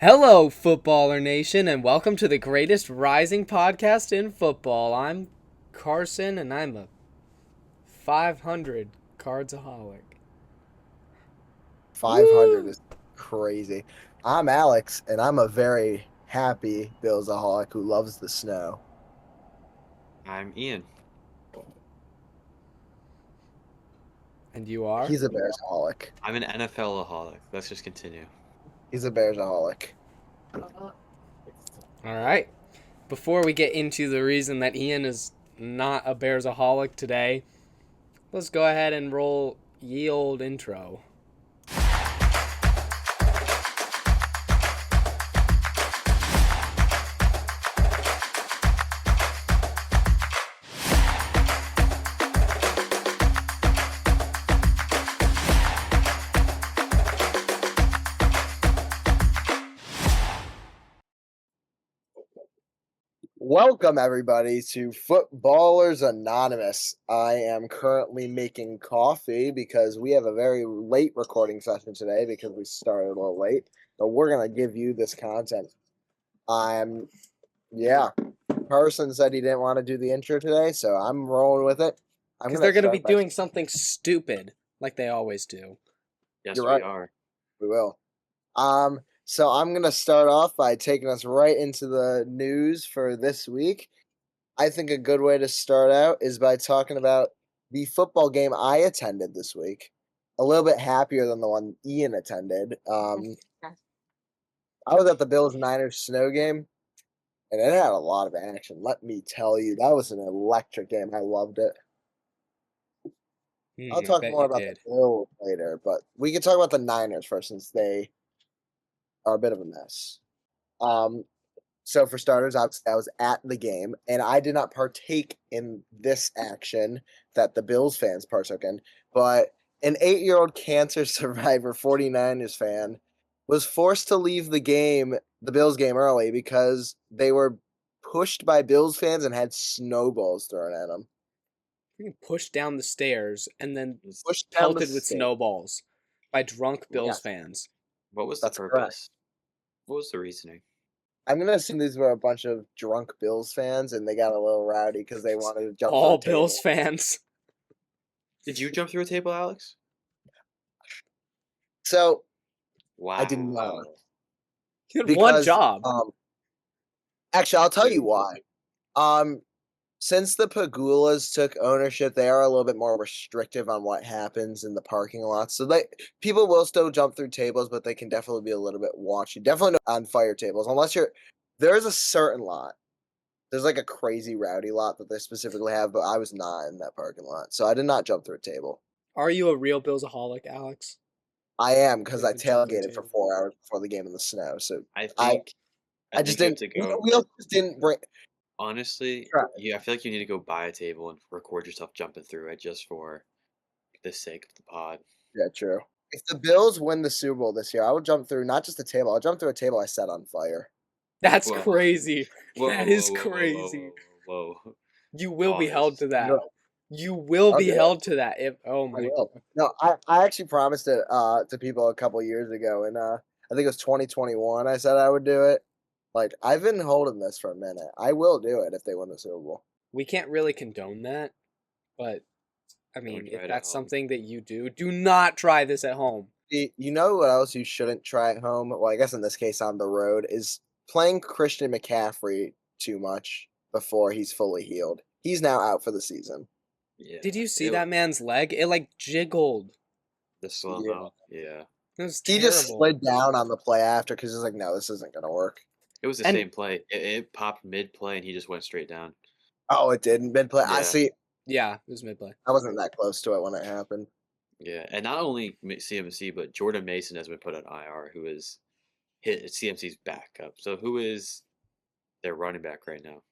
Hello, Footballer Nation, and welcome to the greatest rising podcast in football. I'm Carson, and I'm a 500 cardsaholic. 500 Woo! is crazy. I'm Alex, and I'm a very happy Billsaholic who loves the snow. I'm Ian. And you are? He's a Bearsaholic. I'm an NFL-aholic. Let's just continue. He's a Bearsaholic. All right. Before we get into the reason that Ian is not a Bearsaholic today, let's go ahead and roll ye old intro. Welcome, everybody, to Footballers Anonymous. I am currently making coffee because we have a very late recording session today because we started a little late. But we're going to give you this content. Carson said he didn't want to do the intro today, so I'm rolling with it. Because they're going to be doing something stupid, like they always do. Yes, You're we right. are. We will. So I'm gonna start off by taking us right into the news for this week. I think a good way to start out is by talking about the football game I attended this week. A little bit happier than the one Ian attended. I was at the Bills Niners snow game, and it had a lot of action. Let me tell you, that was an electric game. I loved it. I'll I talk bet more you about did. the Bills later, but we can talk about the Niners first since they are a bit of a mess. So for starters, I was at the game, and I did not partake in this action that the Bills fans partook in, but an 8-year-old cancer survivor, 49ers fan, was forced to leave the Bills game early because they were pushed by Bills fans and had snowballs thrown at them. Freaking pushed down the stairs and then Pushed down the pelted with stairs. snowballs by drunk Bills Yes, fans. What was the that's correct. purpose? What was the reasoning? I'm gonna assume these were a bunch of drunk Bills fans, and they got a little rowdy because they wanted to jump All through a Bills table. fans. Did you jump through a table, Alex? So Wow. I did not. You had one Because job. actually, I'll tell you why. Since the Pagulas took ownership, they are a little bit more restrictive on what happens in the parking lot. So people will still jump through tables, but they can definitely be a little bit watchy. Definitely not on fire tables, unless there's a certain lot. There's like a crazy rowdy lot that they specifically have, but I was not in that parking lot, so I did not jump through a table. Are you a real Billsaholic, Alex? I am because I Didn't jump through a tailgated for table. 4 hours before the game in the snow. So I I think I just think you have didn't. to go. We also just didn't bring. Honestly, Try. I feel like you need to go buy a table and record yourself jumping through it just for the sake of the pod. Yeah, true. If the Bills win the Super Bowl this year, I would jump through not just a table. I'll jump through a table I set on fire. That's Whoa. crazy. Whoa, That whoa, is whoa, whoa, whoa, crazy. whoa, whoa. You will be held Pause. to that. No, You will I'll be do it. held to that. If oh I my will. god. No, I actually promised it to people a couple years ago, and I think it was 2021. I said I would do it. Like I've been holding this for a minute. I will do it if they win the Super Bowl. We can't really condone that, but I Don't mean, try if it at that's home. something that you do not try this at home. You know what else you shouldn't try at home? Well, I guess in this case on the road is playing Christian McCaffrey too much before he's fully healed. He's now out for the season. Yeah. Did you see that man's leg? It like jiggled. The slow Yeah. mo. Yeah. It was He terrible. just slid down on the play after because he's like, no, this isn't gonna work. It was the And- same play. It popped mid play and he just went straight down. Oh, it didn't mid play. I Yeah. see. Yeah, it was mid play. I wasn't that close to it when it happened. Yeah, and not only CMC, but Jordan Mason has been put on IR, who is hit CMC's backup. So who is their running back right now?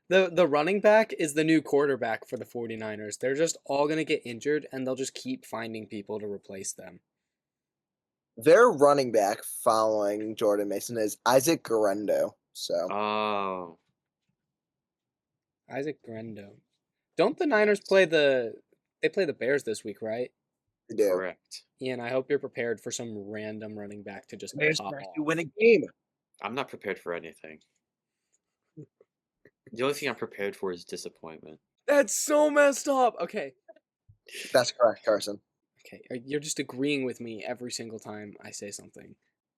The running back is the new quarterback for the 49ers. They're just all going to get injured and they'll just keep finding people to replace them. Their running back following Jordan Mason is Isaac Guerendo. So Oh, Isaac Grendo. Don't the Niners play the Bears this week, right? They do. Correct. Ian, I hope you're prepared for some random running back to just They pop actually off. win a game. I'm not prepared for anything. The only thing I'm prepared for is disappointment. That's so messed up. Okay. That's correct, Carson. Okay. You're just agreeing with me every single time I say something.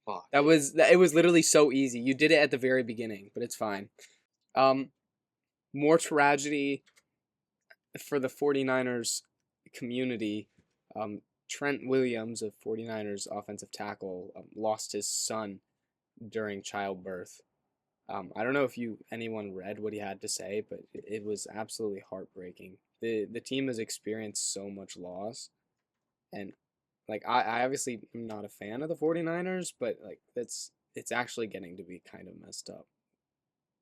Fuck. It was literally so easy. You did it at the very beginning, but it's fine. More tragedy for the 49ers community. Trent Williams, of 49ers offensive tackle, lost his son during childbirth. I don't know if anyone read what he had to say, but it was absolutely heartbreaking. The team has experienced so much loss, and like I obviously am not a fan of the 49ers, but like it's actually getting to be kind of messed up.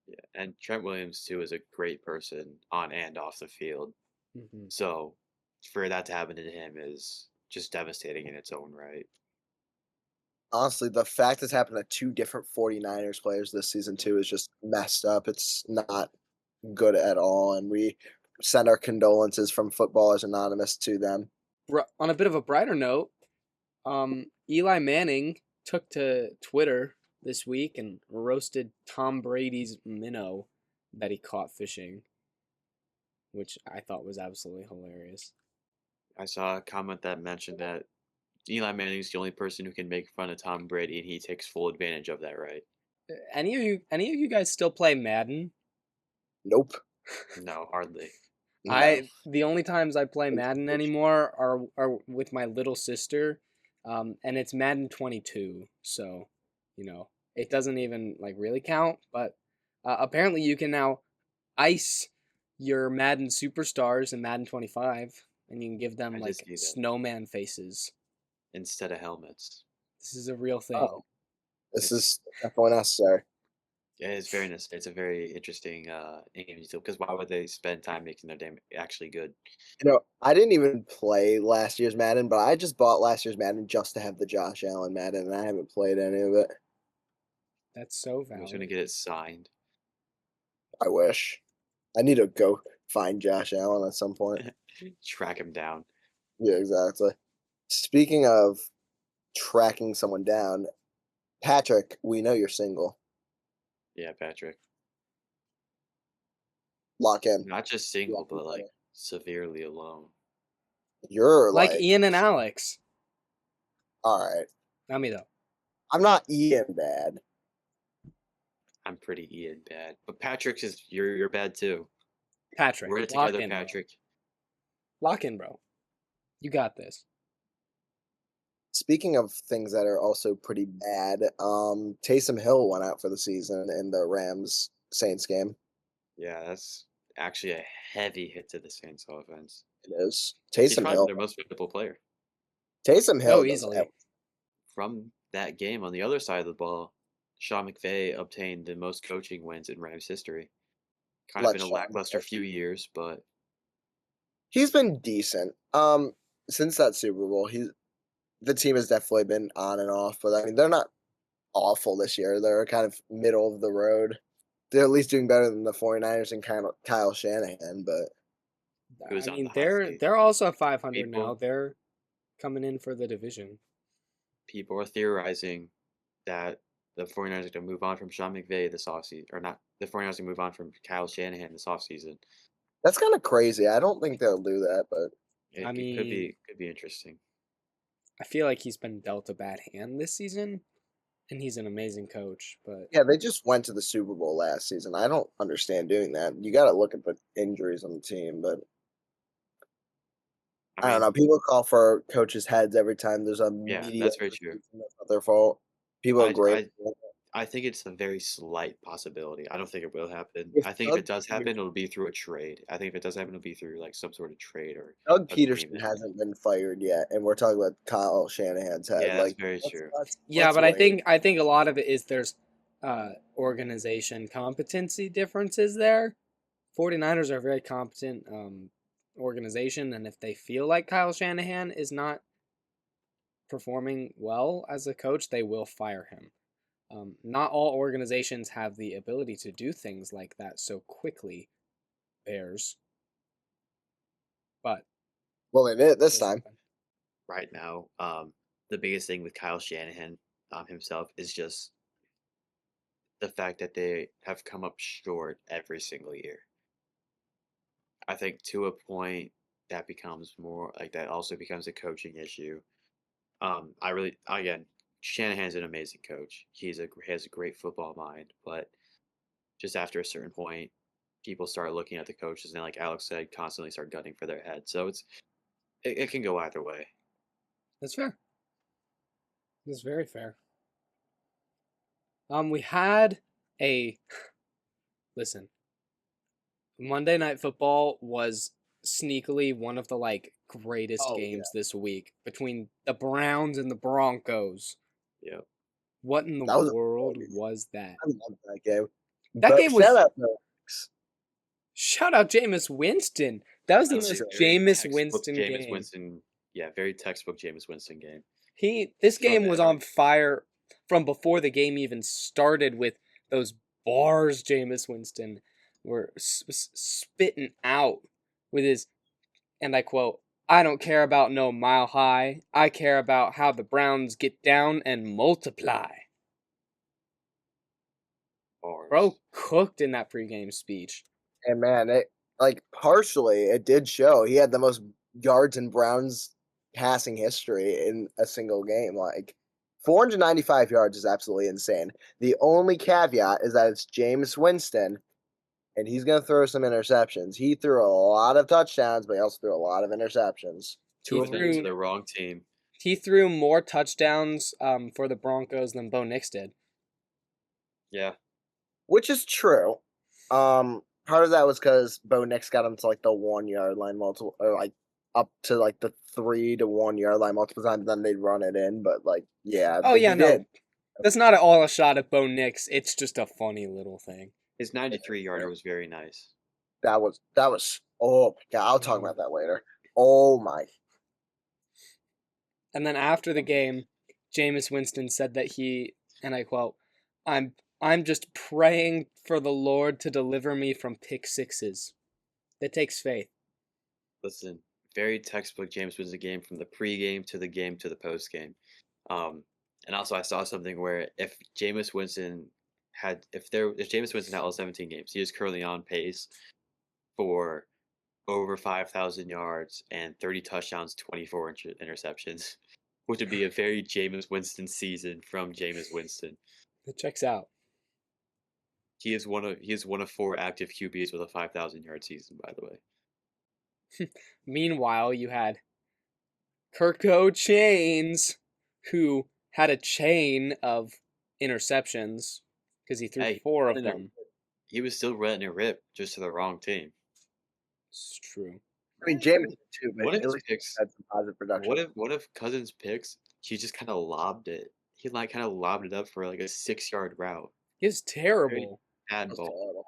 Yeah, and Trent Williams too is a great person on and off the field. Mm-hmm. So for that to happen to him is just devastating in its own right. Honestly, the fact it's happened to 2 different 49ers players this season too is just messed up. It's not good at all, and we send our condolences from Footballers Anonymous to them. On a bit of a brighter note, Eli Manning took to Twitter this week and roasted Tom Brady's minnow that he caught fishing, which I thought was absolutely hilarious. I saw a comment that mentioned that Eli Manning's the only person who can make fun of Tom Brady, and he takes full advantage of that right. Any of you guys still play Madden? Nope. No, hardly. No. The only times I play Madden anymore are with my little sister, and it's Madden 22. So, it doesn't even like really count. But apparently, you can now ice your Madden superstars in Madden 25, and you can give them I like just see that snowman faces. instead of helmets. This is a real thing. Oh, this It's is definitely necessary. yeah, it's very nice. It's a very interesting game because why would they spend time making their game actually good? I didn't even play last year's Madden, but I just bought last year's Madden just to have the Josh Allen Madden, and I haven't played any of it. That's so I was gonna valid. get it signed. I wish. I need to go find Josh Allen at some point. Track him down. Yeah, exactly. Speaking of tracking someone down, Patrick, we know you're single. Yeah, Patrick. Lock in. Not just single, but like severely alone. You're Like like, Ian and Alex. all right. Not me though. I'm not Ian bad. I'm pretty Ian bad, but Patrick's is you're bad too. Patrick, We're in it lock together, in, bro. Patrick. Lock in, bro. You got this. Speaking of things that are also pretty bad, Taysom Hill went out for the season in the Rams Saints game. Yeah, that's actually a heavy hit to the Saints offense. It is. He's Taysom probably Hill. their most valuable player. Taysom Hill Oh, does easily. From that game on the other side of the ball, Sean McVay obtained the most coaching wins in Rams history. Kind of Let been a Sean lackluster few years, but He's been decent. Since that Super Bowl, the team has definitely been on and off, but I mean they're not awful this year. They're kind of middle of the road. They're at least doing better than the 49ers and kind of Kyle Shanahan, but it was I on mean, the hot seat. they're also at 500 now. People They're coming in for the division. people are theorizing that the 49ers are going to move on from Sean McVay this offseason, or not, the 49ers are going to move on from Kyle Shanahan this offseason. that's kind of crazy. I don't think they'll do that, but It, I it mean, could be interesting. I feel like he's been dealt a bad hand this season, and he's an amazing coach. But yeah, they just went to the Super Bowl last season. I don't understand doing that. You got to look at the injuries on the team, but I don't mean, know. People call for coaches' heads every time there's a yeah, media. that's very true. That's not their fault. People are I, great. I think it's a very slight possibility. I don't think it will happen. If I think if it does happen, it'll be through a trade. I think if it does happen, it'll be through like some sort of trade or Doug Peterson agreement. hasn't been fired yet, and we're talking about Kyle Shanahan's head. Yeah, that's like, very true. yeah, let's but wait. I think a lot of it is there's organization competency differences there. 49ers are a very competent organization, and if they feel like Kyle Shanahan is not performing well as a coach, they will fire him. Not all organizations have the ability to do things like that so quickly. Bears, but Well, they did this time. right now. The biggest thing with Kyle Shanahan himself is just the fact that they have come up short every single year. I think to a point that becomes more like that also becomes a coaching issue. I really again Shanahan's an amazing coach. He has a great football mind, but just after a certain point, people start looking at the coaches and like Alex said, constantly start gunning for their head. So it can go either way. That's fair. That's very fair. We had a listen. Monday Night Football was sneakily one of the like greatest Oh yeah, games this week between the Browns and the Broncos. Yeah. What in the that was a world fun game. was that? I love that game. That But game shout was out to shout out Jameis Winston. That was That the was for a most sure. very Jameis textbook Winston Jameis game. Winston. Yeah, very textbook Jameis Winston game. This From game was on every fire from before the game even started with those bars Jameis Winston were spitting out with his, and I quote, I don't care about no mile high. I care about how the Browns get down and multiply. bars. Bro cooked in that pregame speech. And man, it like partially it did show he had the most yards in Browns passing history in a single game. Like 495 yards is absolutely insane. The only caveat is that it's Jameis Winston, and he's gonna throw some interceptions. He threw a lot of touchdowns, but he also threw a lot of interceptions. He Two Two of of them. them to threw the wrong team. he threw more touchdowns for the Broncos than Bo Nix did. Yeah. Which is true. Part of that was because Bo Nix got him to like the 1 yard line multiple, or like up to like the 3 to 1 yard line multiple times. Then they'd run it in, but like yeah, Oh like yeah, he did. no. That's not at all a shot at Bo Nix. It's just a funny little thing. His 93-yarder was very nice. That was. Oh my god, I'll talk Mhm. about that later. Oh my. And then after the game, Jameis Winston said that and I quote, I'm just praying for the Lord to deliver me from pick sixes. That takes faith. Listen, very textbook James Winston game from the pregame to the game to the postgame. And also I saw something where if Jameis Winston if Jameis Winston had all 17 games, he is currently on pace for over 5,000 yards and 30 touchdowns, 24 interceptions, which would be a very Jameis Winston season from Jameis Winston. It checks out. He is one of four active QBs with a 5,000-yard season, by the way. Meanwhile, you had Kirko Chains, who had a chain of interceptions because he threw Hey, 4 of letting it- them. he was still letting it rip just to the wrong team. It's true. I mean, James too, but What if at his least picks? had some positive production. What if Cousins picks? He just kind of lobbed it. He like kind of lobbed it up for like a 6-yard route. He was Very terrible. bad That was ball. terrible.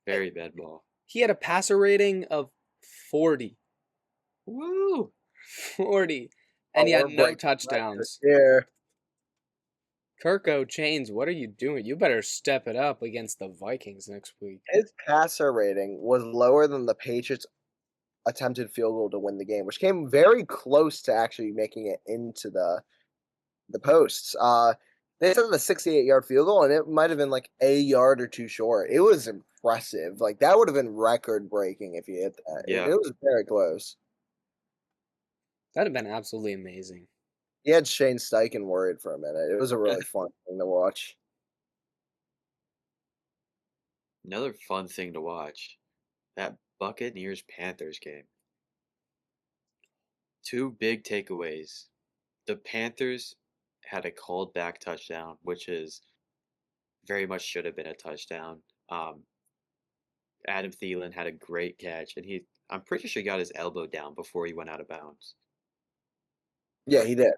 Very bad ball. He had a passer rating of 40. Woo! 40. Oh, And he had we're no breaking records touchdowns. here. Kirko Chains, what are you doing? You better step it up against the Vikings next week. His passer rating was lower than the Patriots' attempted field goal to win the game, which came very close to actually making it into the posts. They said a 68-yard field goal, and it might have been like a yard or two short. It was impressive. Like that would have been record breaking if he hit that. Yeah. It was very close. That'd have been absolutely amazing. He had Shane Steichen worried for a minute. It was a really fun thing to watch. Another fun thing to watch. That Buccaneers Panthers game. Two big takeaways. The Panthers had a called back touchdown, which is very much should have been a touchdown. Adam Thielen had a great catch, and I'm pretty sure he got his elbow down before he went out of bounds. Yeah, he did.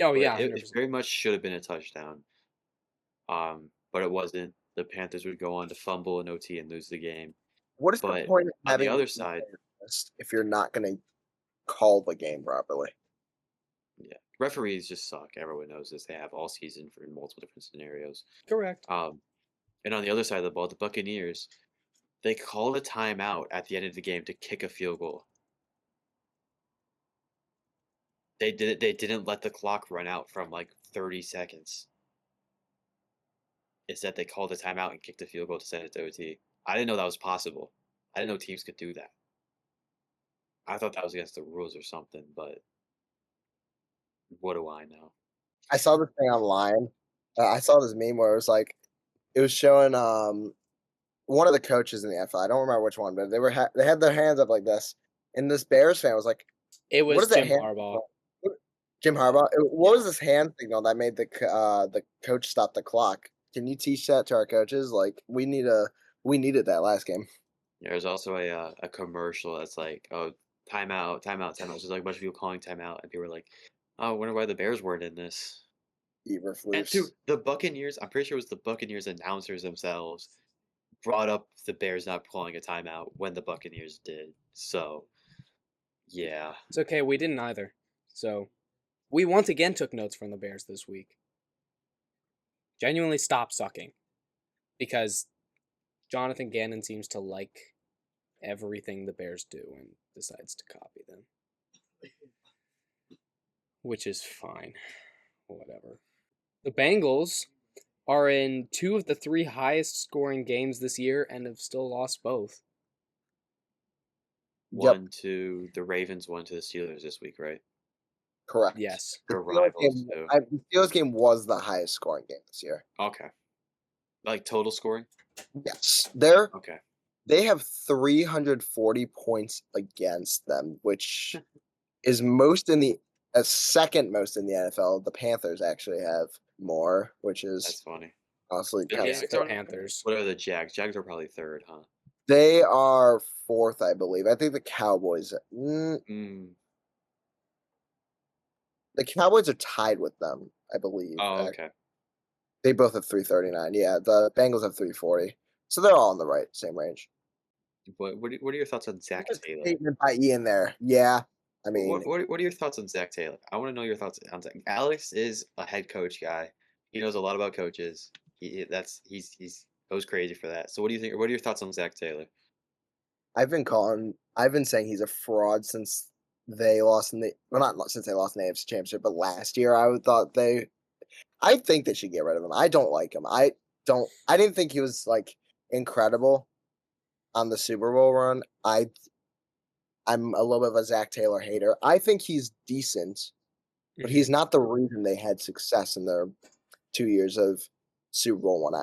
Oh, But yeah. it 100%. very much should have been a touchdown. But it wasn't. The Panthers would go on to fumble in OT and lose the game. What is the But point of on the having other a side, list if you're not going to call the game properly? yeah, referees just suck. Everyone knows this. They have all season for multiple different scenarios. Correct. And on the other side of the ball, the Buccaneers, they called a timeout at the end of the game to kick a field goal. They didn't let the clock run out from like 30 seconds. Instead, they called a timeout and kicked a field goal to send it to OT. I didn't know that was possible. I didn't know teams could do that. I thought that was against the rules or something, but what do I know? I saw this thing online. I saw this meme where it was like it was showing one of the coaches in the NFL. I don't remember which one, but they had their hands up like this, and this Bears fan was like, It "What was is that Jim hand Harbaugh. signal?" Jim Harbaugh. What was this hand signal that made the coach stop the clock? Can you teach that to our coaches? Like we needed that last game. There's also a commercial that's like, oh, timeout, timeout, timeout. There's like a bunch of people calling timeout, and people are like, oh, I wonder why the Bears weren't in this. And Eberflus. dude, the Buccaneers, I'm pretty sure it was the Buccaneers announcers themselves brought up the Bears not calling a timeout when the Buccaneers did. So, yeah. It's okay, we didn't either. So, we once again took notes from the Bears this week. Genuinely stop sucking. Because Jonathan Gannon seems to like everything the Bears do and decides to copy them. Which is fine. Whatever. The Bengals are in 2 of the 3 highest scoring games this year and have still lost both. Yep, One to the Ravens, one to the Steelers this week, right? correct. Yes. The They're Steelers rivals game, too. the Steelers game was the highest scoring game this year. Okay. Like total scoring? Yes, Okay. they have 340 points against them, which is most in the second most in the NFL. The Panthers actually have more, which That's is funny. honestly The kind of Yeah, Jags the are scary. Panthers. what are the Jags? Jags are probably third, huh? They are fourth, I believe. I think the Cowboys. Mm. The Cowboys are tied with them, I believe. Oh, okay. They both have 339. Yeah, the Bengals have 340. So they're all in the right same range. What are your thoughts on Zach Good Taylor? statement by Ian there. Yeah, I mean, What are your thoughts on Zach Taylor? I want to know your thoughts on Zach. Alex is a head coach guy. He knows a lot about coaches. He's goes crazy for that. So what do you think? What are your thoughts on Zach Taylor? I've been saying he's a fraud since they lost in the well, not since they lost in the AFC Championship, but last year I think they should get rid of him. I don't like him. I didn't think he was like incredible on the Super Bowl run. I'm a little bit of a Zach Taylor hater. I think he's decent, but Mm-hmm. he's not the reason they had success in their 2 years of Super Bowl one.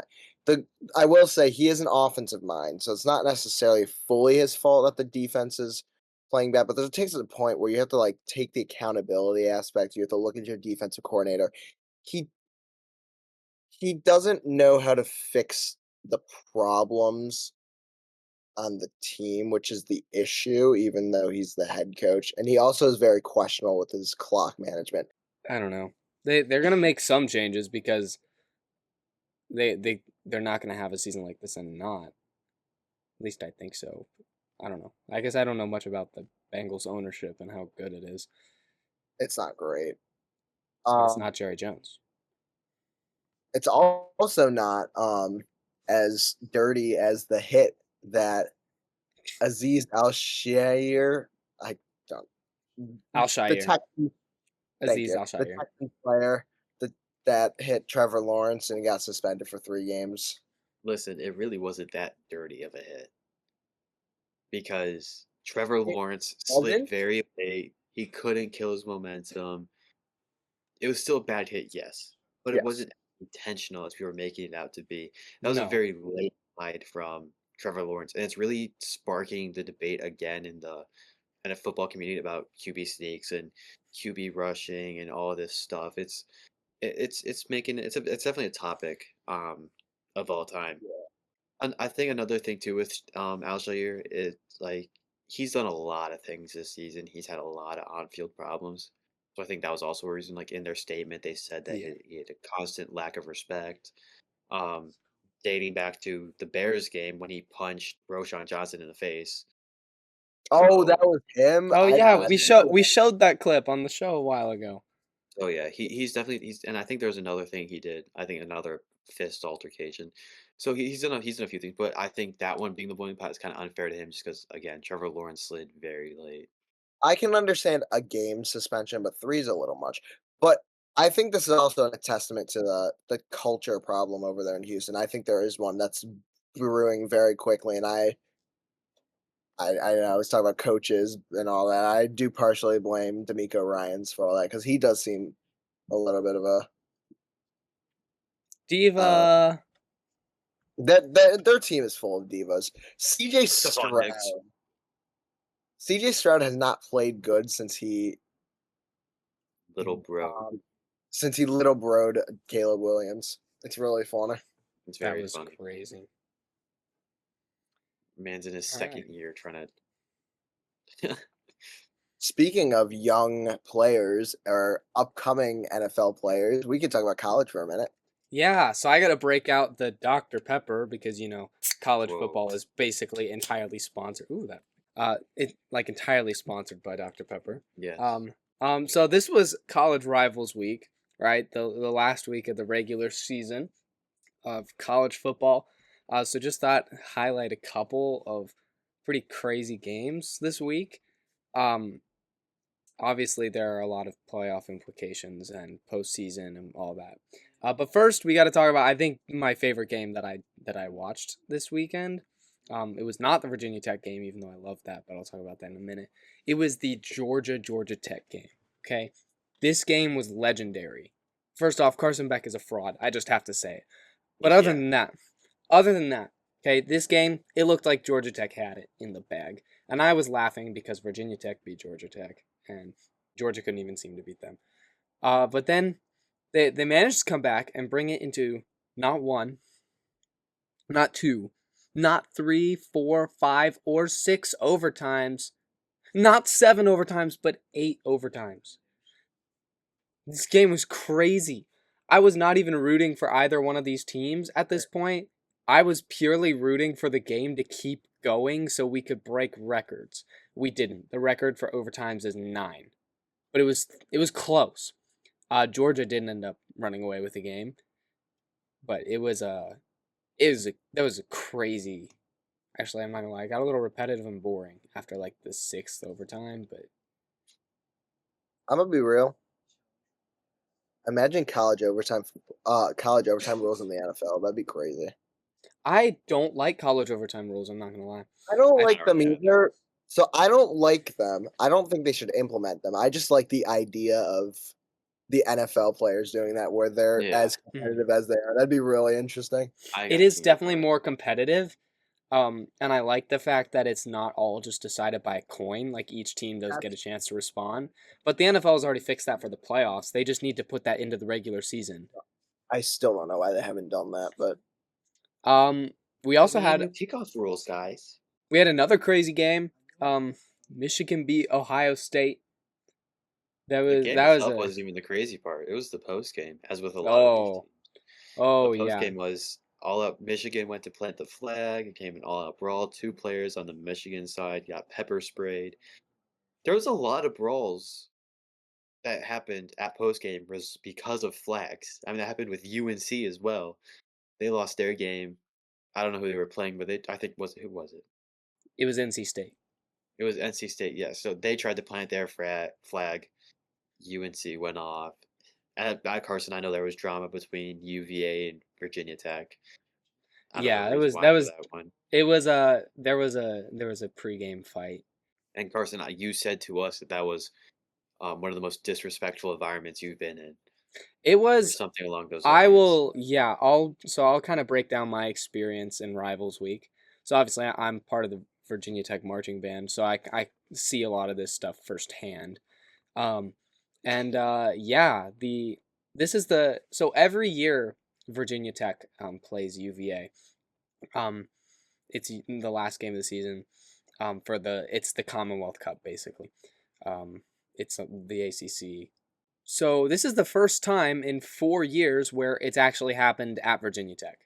I will say he is an offensive mind, so it's not necessarily fully his fault that the defense is playing bad, but there takes a point where you have to like take the accountability aspect. You have to look at your defensive coordinator. He he doesn't know how to fix the problems on the team, which is the issue, even though he's the head coach. And he also is very questionable with his clock management. I don't know. They're gonna make some changes because they're not gonna have a season like this and not. At least I think so. I don't know. I guess I don't know much about the Bengals ownership and how good it is. It's not great. And it's Um, not Jerry Jones. it's also not as dirty as the hit that Aziz Al Shair, I don't the Alshire. Texans, thank Aziz you. The Alshire. Texans player that hit Trevor Lawrence and got suspended for 3 games. Listen, it really wasn't that dirty of a hit because Trevor It Lawrence slid wasn't? very late. He couldn't kill his momentum. It was still a bad hit, yes, but it Yes. wasn't intentional as we were making it out to be. That was a No. very late slide from Trevor Lawrence, and it's really sparking the debate again in the football community about QB sneaks and QB rushing and all this stuff. It's making it's definitely a topic of all time. And I think another thing too with Alshire is like he's done a lot of things this season. He's had a lot of on-field problems. So I think that was also a reason, like in their statement, they said that Yeah. he had a constant lack of respect, um, dating back to the Bears game when he punched Roshan Johnson in the face. Oh, that So, was him? Oh I that yeah, was we didn't him. show know we that. showed that clip on the show a while ago. So yeah, he's definitely and I think there's another thing he did. I think another fist altercation. So he's done a few things, but I think that one being the boiling pot is kind of unfair to him just because again, Trevor Lawrence slid very late. I can understand a game suspension, but 3 is a little much. But I think this is also a testament to the culture problem over there in Houston. I think there is one that's brewing very quickly, and I was talking about coaches and all that. I do partially blame D'Amico Ryans for all that because he does seem a little bit of a uh, Diva. that their team is full of divas. CJ Come on, Stroud. Knicks. CJ Stroud has not played good Little bro. um, since he little broed Caleb Williams. It's really funny. It's That very was funny. crazy. Man's in his All second right. year trying to. Speaking of young players or upcoming NFL players, we can talk about college for a minute. Yeah, so I got to break out the Dr. Pepper because college Whoa. football is basically entirely sponsored. Ooh, that it like entirely sponsored by Dr. Pepper. Yes. So this was College Rivals Week, right? The last week of the regular season of college football. So just thought highlight a couple of pretty crazy games this week. Um, Obviously there are a lot of playoff implications and postseason and all that. But first, we got to talk about I think my favorite game that I watched this weekend. It was not the Virginia Tech game, even though I love that, but I'll talk about that in a minute. It was the Georgia Tech game. Okay, this game was legendary. First off, Carson Beck is a fraud. I just have to say it. But Yeah. other than that, okay, this game it looked like Georgia Tech had it in the bag, and I was laughing because Virginia Tech beat Georgia Tech, and Georgia couldn't even seem to beat them. But then they managed to come back and bring it into not one, not two, not three, four, five, or six overtimes, not seven overtimes, but eight overtimes. This game was crazy. I was not even rooting for either one of these teams at this point. I was purely rooting for the game to keep going so we could break records. We didn't. The record for overtimes is 9. But it was close. Georgia didn't end up running away with the game, but that was a crazy. Actually, I'm not gonna lie, it got a little repetitive and boring after like the 6th overtime. But I'm gonna be real. Imagine college overtime rules in the NFL. That'd be crazy. I don't like college overtime rules. I'm not gonna lie. I don't I like them Yeah. either. So I don't like them. I don't think they should implement them. I just like the idea of the NFL players doing that where they're Yeah. as competitive as they are. That'd be really interesting. I It got is you with definitely that. more competitive. And I like the fact that it's not all just decided by a coin. Like each team does get a chance to respond. But the NFL has already fixed that for the playoffs. They just need to put that into the regular season. I still don't know why they haven't done that, but Um, we Because also we need had new kickoff rules, guys. we had another crazy game. Michigan beat Ohio State. That The was game that was itself a wasn't even the crazy part. It was the post game, as with a lot of these oh teams. The oh post yeah game was all up. Michigan went to plant the flag. It came an all out brawl. 2 players on the Michigan side got pepper sprayed. There was a lot of brawls that happened at post game was because of flags. I mean, that happened with UNC as well. They lost their game. I don't know who they were playing, but I think who was it? it was NC State. It was NC State. Yeah. So they tried to plant their flag. UNC went off. At Carson, I know there was drama between UVA and Virginia Tech. I don't know Yeah, the it reason was why that for was that one. it was a there was a pregame fight. And Carson, you said to us that was one of the most disrespectful environments you've been in, It or was something along those I lines. will, yeah, I'll kind of break down my experience in Rivals Week. So obviously I'm part of the Virginia Tech marching band, so I see a lot of this stuff firsthand. Um, and yeah, this is the so every year Virginia Tech plays UVA. Um, it's the last game of the season. It's the Commonwealth Cup basically. It's the ACC. So this is the first time in 4 years where it's actually happened at Virginia Tech.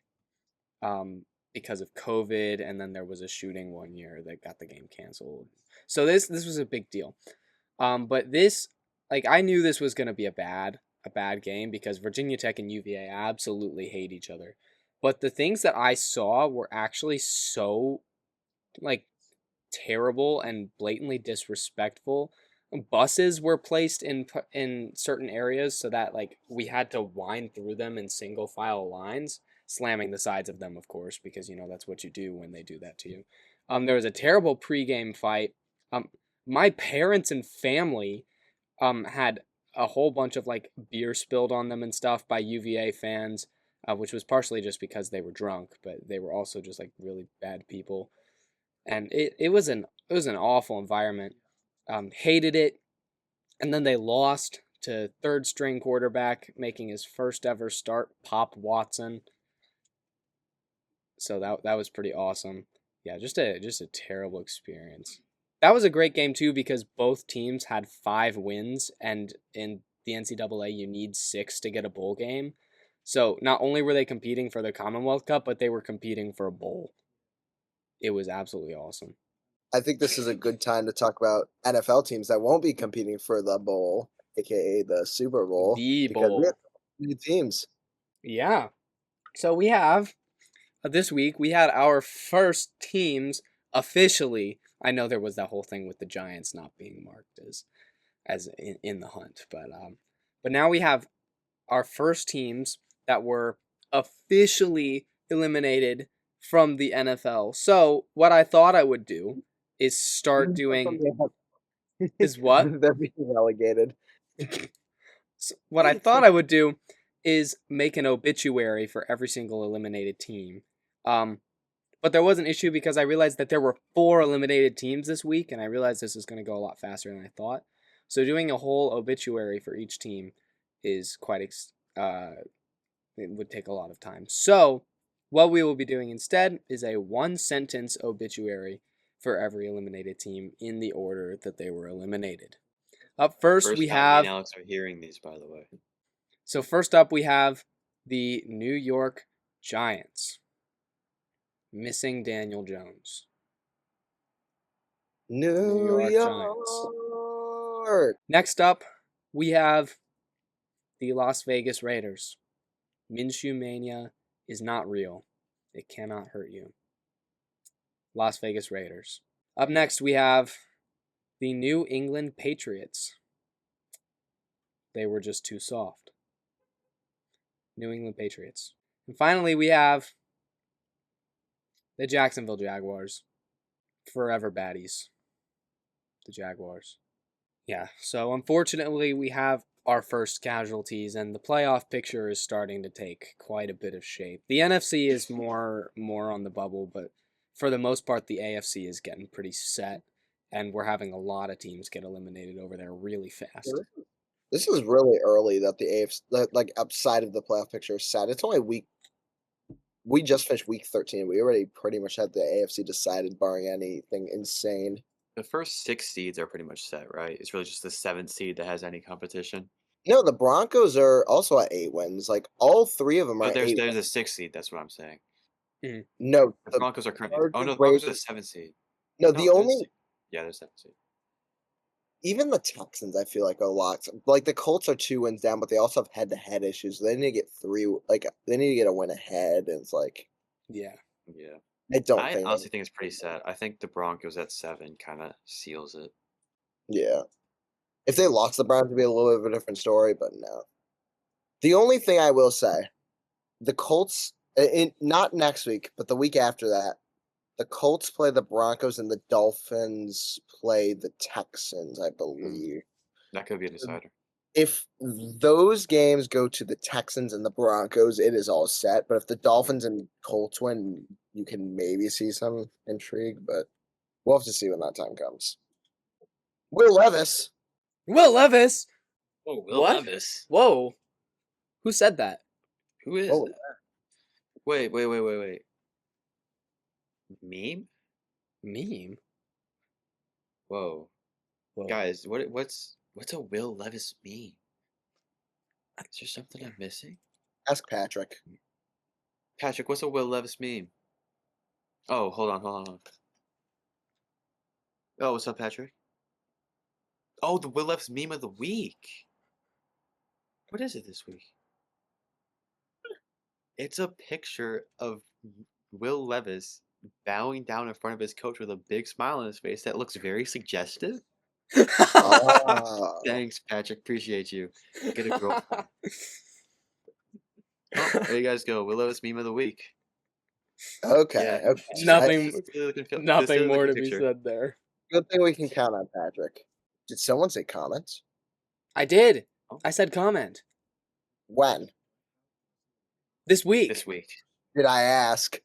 Because of COVID, and then there was a shooting one year that got the game canceled. So this was a big deal. But this, like, I knew this was gonna be a bad game because Virginia Tech and UVA absolutely hate each other. But the things that I saw were actually so like terrible and blatantly disrespectful. Buses were placed in certain areas so that like we had to wind through them in single file lines, slamming the sides of them, of course, because that's what you do when they do that to you. There was a terrible pregame fight. My parents and family had a whole bunch of like beer spilled on them and stuff by UVA fans, which was partially just because they were drunk, but they were also just like really bad people. And it was an awful environment. Hated it, and then they lost to third string quarterback making his first ever start, Pop Watson. So that was pretty awesome. Yeah, just a terrible experience. That was a great game too because both teams had 5 wins, and in the NCAA you need 6 to get a bowl game. So not only were they competing for the Commonwealth Cup, but they were competing for a bowl. It was absolutely awesome. I think this is a good time to talk about NFL teams that won't be competing for the bowl, aka the Super Bowl, The because we bowl. have new teams. Yeah. So we have this week we had our first teams officially. I know there was that whole thing with the Giants not being marked as in the hunt, but now we have our first teams that were officially eliminated from the NFL. So what I thought I would do is start doing is what? They're being relegated. So what I thought I would do is make an obituary for every single eliminated team. But there was an issue because I realized that there were 4 eliminated teams this week, and I realized this was going to go a lot faster than I thought. So doing a whole obituary for each team is it would take a lot of time. So what we will be doing instead is a 1-sentence obituary for every eliminated team in the order that they were eliminated. Up first, First we time me and have. Alex are hearing these, by the way. So first up, we have the New York Giants. Missing Daniel Jones. New York York. Next up, we have the Las Vegas Raiders. Minshew Mania is not real. It cannot hurt you. Las Vegas Raiders. Up next, we have the New England Patriots. They were just too soft. New England Patriots. And finally, we have the Jacksonville Jaguars. Forever baddies. The Jaguars. Yeah, so unfortunately, we have our first casualties, and the playoff picture is starting to take quite a bit of shape. The NFC is more on the bubble, but for the most part, the AFC is getting pretty set, and we're having a lot of teams get eliminated over there really fast. This is really early that the AFC, like outside of the playoff picture, is set. It's only week. We just finished week 13. We already pretty much had the AFC decided, barring anything insane. The first 6 seeds are pretty much set, right? It's really just the 7th seed that has any competition. No, the Broncos are also at 8 wins. Like all 3 of them are But at there's 8 a wins. 6th seed. That's what I'm saying. No, The Broncos are currently. Oh no, the Chargers, Broncos are the Raiders. 7th seed. No, No, the they're only yeah, they're 7th seed. even the Texans, I feel like, are locked. Like the Colts are 2 wins down, but they also have head-to-head issues. They need to get 3. Like they need to get a win ahead, and it's like, Yeah. Yeah. I don't I think. honestly think it's pretty sad. I think the Broncos at 7 kind of seals it. Yeah, if they lost the Browns, it'd be a little bit of a different story, but no. The only thing I will say, the Colts, not next week, but the week after that, the Colts play the Broncos and the Dolphins play the Texans, I believe. That could be a decider. If those games go to the Texans and the Broncos, it is all set. But if the Dolphins and Colts win, you can maybe see some intrigue, but we'll have to see when that time comes. Will Levis. Will Levis. Oh, Will What? Levis. Whoa. Who said that? Who is Oh, that? Wait. Meme? Meme. Whoa. Whoa. Guys, what's a Will Levis meme? Is there something I'm missing? ask Patrick. Patrick, what's a Will Levis meme? Oh, hold on. Oh, what's up, Patrick? Oh, the Will Levis meme of the week. What is it this week? It's a picture of Will Levis bowing down in front of his coach with a big smile on his face that looks very suggestive. Oh, Thanks, Patrick. Appreciate you. Get a girlfriend. Oh, there you guys go. Willow's meme of the week. Yeah, okay. Okay. it's just a Nothing, nothing silly more looking to be picture. said there. Good thing we can count on Patrick. Did someone say comments? I did. Oh. I said comment When this week. This week. did I ask?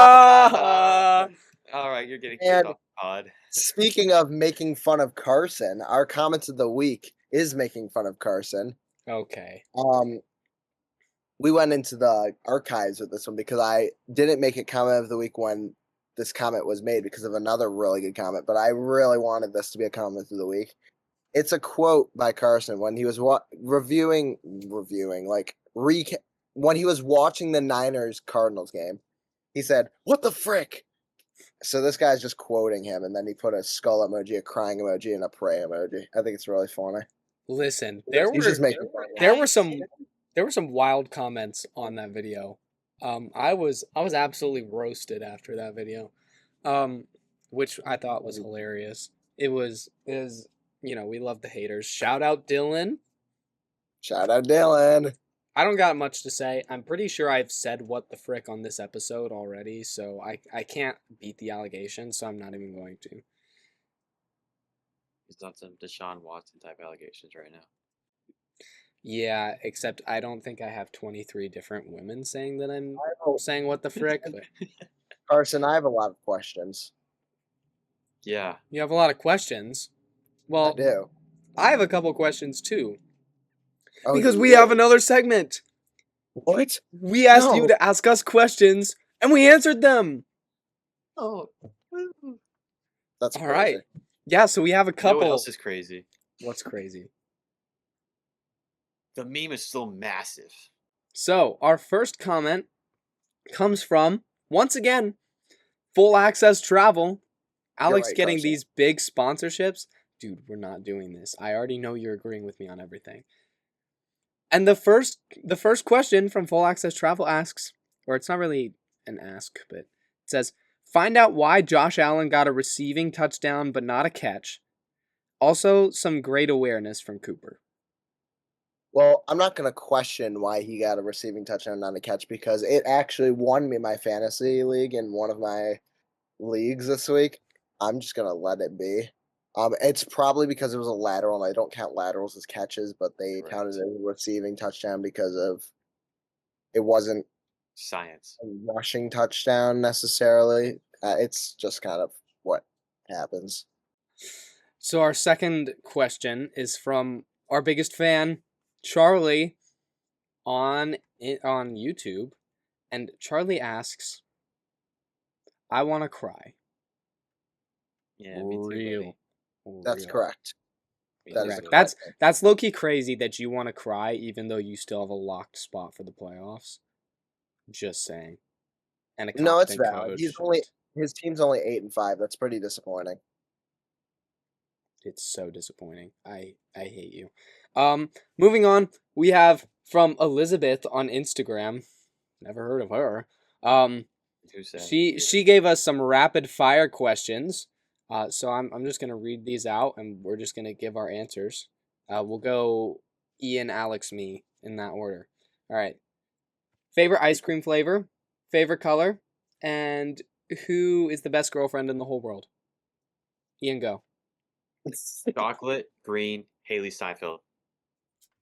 Ah! All right, you're getting And kicked off the pod. speaking of making fun of Carson, our comments of the week is making fun of Carson. Okay. We went into the archives with this one because I didn't make it comment of the week when this comment was made because of another really good comment, but I really wanted this to be a comment of the week. It's a quote by Carson when he was reviewing, like when he was watching the Niners Cardinals game. He said, "What the frick?" So this guy's just quoting him, and then he put a skull emoji, a crying emoji, and a pray emoji. I think it's really funny. Listen, He's just making fun of him. there were some wild comments on that video. I was absolutely roasted after that video, which I thought was hilarious. It was we love the haters. Shout out Dylan. Shout out Dylan. I don't got much to say. I'm pretty sure I've said what the frick on this episode already, so I can't beat the allegation, so I'm not even going to. He's done some Deshaun Watson type allegations right now. Yeah, except I don't think I have 23 different women saying that I'm saying what the frick. But Carson, I have a lot of questions. Yeah. you have a lot of questions. I Well, do. I have a couple questions too. Oh, Because you we do? have another segment. What? We asked you No. to ask us questions, and we answered them. Oh. That's All crazy. right. Yeah, so we have a You know what couple. else is crazy? What's crazy? The meme is still massive. So, our first comment comes from, once again, Full Access Travel. Alex right, getting Carson. these big sponsorships. Dude, we're not doing this. I already know you're agreeing with me on everything. And the first question from Full Access Travel asks, or it's not really an ask, but it says, find out why Josh Allen got a receiving touchdown but not a catch. Also, some great awareness from Cooper. Well, I'm not going to question why he got a receiving touchdown, not a catch, because it actually won me my fantasy league in one of my leagues this week. I'm just going to let it be. It's probably because it was a lateral, and I don't count laterals as catches, but they counted as a receiving touchdown because of it wasn't Science. a rushing touchdown necessarily. It's just kind of what happens. So our second question is from our biggest fan, Charlie, on YouTube, and Charlie asks, "I want to cry." Yeah, me too, buddy. That's Real. correct. Me That too, is Correct. buddy. That's low-key crazy that you want to cry even though you still have a locked spot for the playoffs. Just saying. And a No, it's competent valid. coach. His team's only 8-5. That's pretty disappointing. It's so disappointing. I hate you. Moving on, we have from Elizabeth on Instagram. Never heard of her. Too sad. She gave us some rapid fire questions. So I'm just gonna read these out and we're just gonna give our answers. We'll go Ian, Alex, me in that order. All right. Favorite ice cream flavor, favorite color, and who is the best girlfriend in the whole world? Ian, go. Chocolate, green, Haley Steinfeld.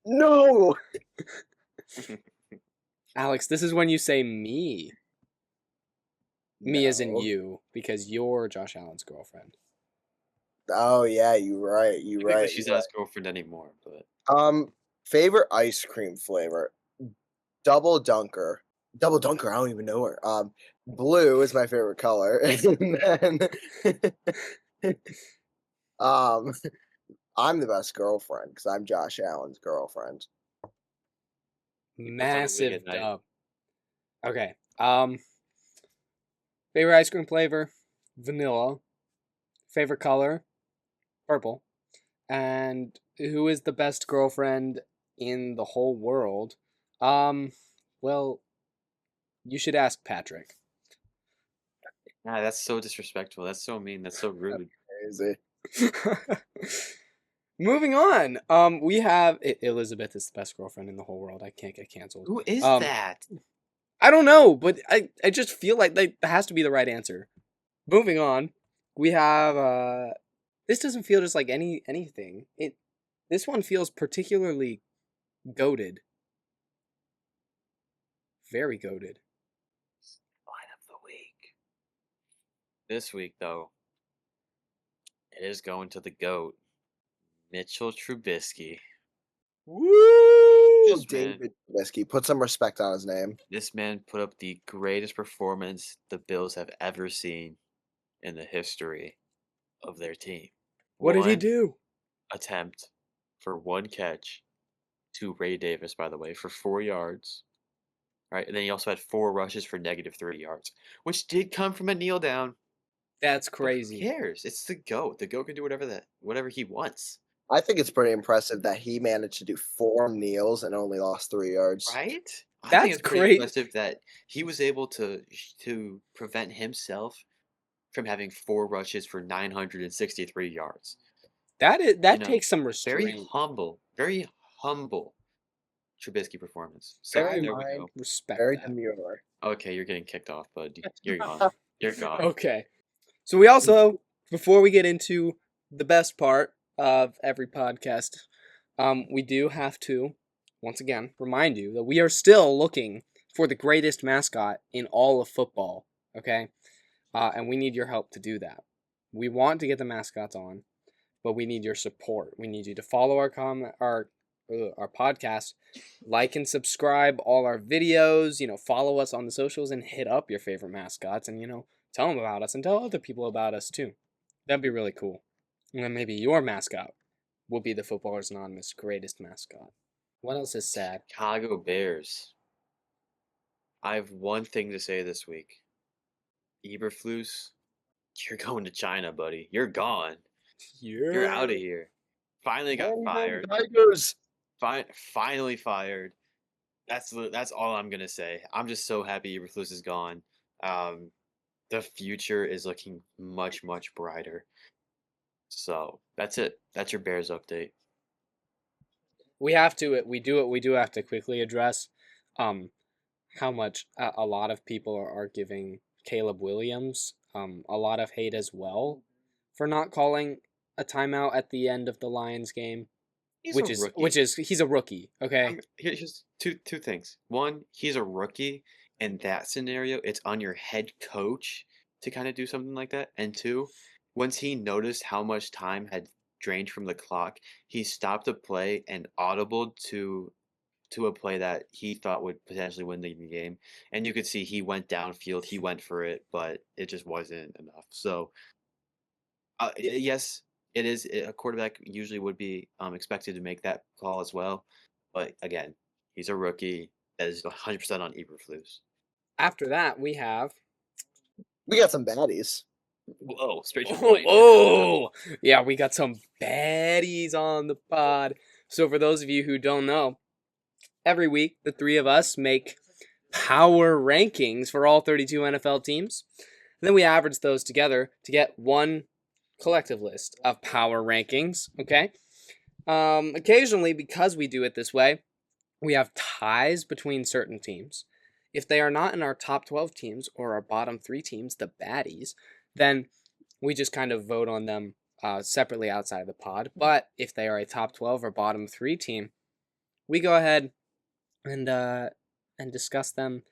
No. Alex, this is when you say me. Me as in No. you, because you're Josh Allen's girlfriend. Oh yeah, you're right. You're Technically, right. she's you're not his girlfriend anymore, but right. Favorite ice cream flavor, double dunker. Double dunker. I don't even know her. Blue is my favorite color, and then I'm the best girlfriend because I'm Josh Allen's girlfriend. Massive at night. dub. Okay. Favorite ice cream flavor, vanilla. Favorite color, purple. And who is the best girlfriend in the whole world? Well, you should ask Patrick. Nah, that's so disrespectful. That's so mean. That's so rude. Crazy. Moving on. We have Elizabeth is the best girlfriend in the whole world. I can't get canceled. Who is that? I don't know, but I just feel like that has to be the right answer. Moving on, we have this doesn't feel just like anything. This one feels particularly goated. Very goated. Line of the week. This week, though, it is going to the GOAT, Mitchell Trubisky. Woo! This man, David Trubisky. Put some respect on his name. this man put up the greatest performance the Bills have ever seen in the history of their team. What did he One do? attempt for one catch to Ray Davis, by the way, for 4 yards. Right, and then he also had 4 rushes for -3 yards, which did come from a kneel down. That's But who crazy. cares? It's the GOAT. The GOAT can do whatever he wants. I think it's pretty impressive that he managed to do 4 kneels and only lost 3 yards. Right? I think That's it's pretty great. impressive that he was able to prevent himself from having 4 rushes for 963 yards. That takes some Very restraint. very humble Trubisky performance. So Very there we mind, go. Respect very that. demure. Okay, you're getting kicked off, bud. You're gone. You're gone. Okay. So we also, before we get into the best part of every podcast, we do have to, once again, remind you that we are still looking for the greatest mascot in all of football, okay? And we need your help to do that. We want to get the mascots on, but we need your support. We need you to follow our podcast, like and subscribe all our videos, follow us on the socials and hit up your favorite mascots and, tell them about us and tell other people about us too. That'd be really cool. And then maybe your mascot will be the Footballers Anonymous greatest mascot. What else is sad? Chicago Bears. I have one thing to say this week. Eberflus, you're going to China, buddy. You're gone. You're out of here. Finally got fired. Tigers. Finally fired. That's all I'm gonna say. I'm just so happy Eberflus is gone. The future is looking much brighter. So that's it. That's your Bears update. We do have to quickly address how much a lot of people are giving Caleb Williams a lot of hate as well for not calling a timeout at the end of the Lions game, He's which a is rookie. he's a rookie, okay? Here's two things. One, he's a rookie. In that scenario, it's on your head coach to kind of do something like that. And two, once he noticed how much time had drained from the clock, he stopped the play and audibled to a play that he thought would potentially win the game. And you could see he went downfield, he went for it, but it just wasn't enough. So, yes, it is. A quarterback usually would be expected to make that call as well. But again, he's a rookie. That is 100% on Eberflus. After that, we have We got some baddies. Whoa, straight to the oh, point. oh yeah, we got some baddies on the pod. So for those of you who don't know, every week the three of us make power rankings for all 32 NFL teams. And then we average those together to get one collective list of power rankings, okay? Occasionally, because we do it this way, we have ties between certain teams. If they are not in our top 12 teams or our bottom 3 teams, the baddies, then we just kind of vote on them separately outside of the pod. But if they are a top 12 or bottom 3 team, we go ahead and discuss them